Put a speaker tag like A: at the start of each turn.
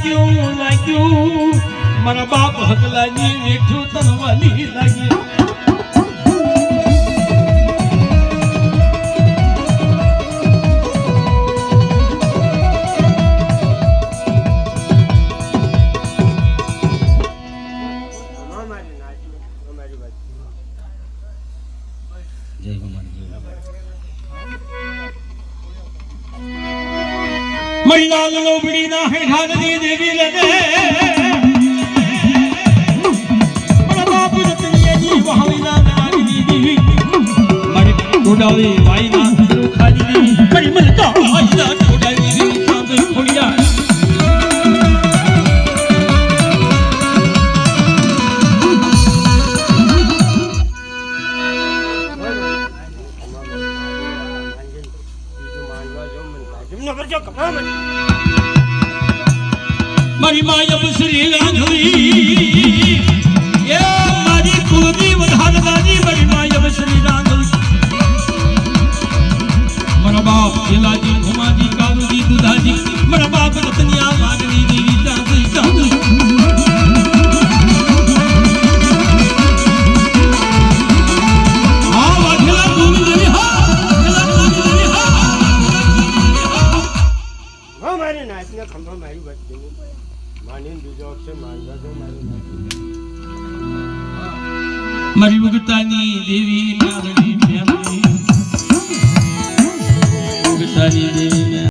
A: લાગ્યું મારા બાપ હકલાજી વેઠું તનવાલી લાગી મહિલા લોબડી ના હેઠાની દેવી લગે મારા બાપ રતનિયાજી વહાવીના નાની દેવી મારી ટોડાવી વાઈના ખાલી દેવી મારી મલકા વાઈના ટોડાવી દેવી સાંભે ખોડિયા મારી માય બસરી રાંધવી એ મારી કુલદી વધારદાજી મારી માય બસરી રાંધવી મારા બાપ ખેલાજી ઘુમાજી કાલુજી દુધાજી મારા બાપ રતનિયા વાગની દેવી ચાંદલી ચાંદલી હા વાઘેલા ગોવિંદ દેવી હા વાઘેલા ગોવિંદ દેવી હા
B: મારી નાચને ખંભા મારી બચી માની બીજો અક્ષર માનવા દો મારી
A: મારી ઉગતાની દેવી મારી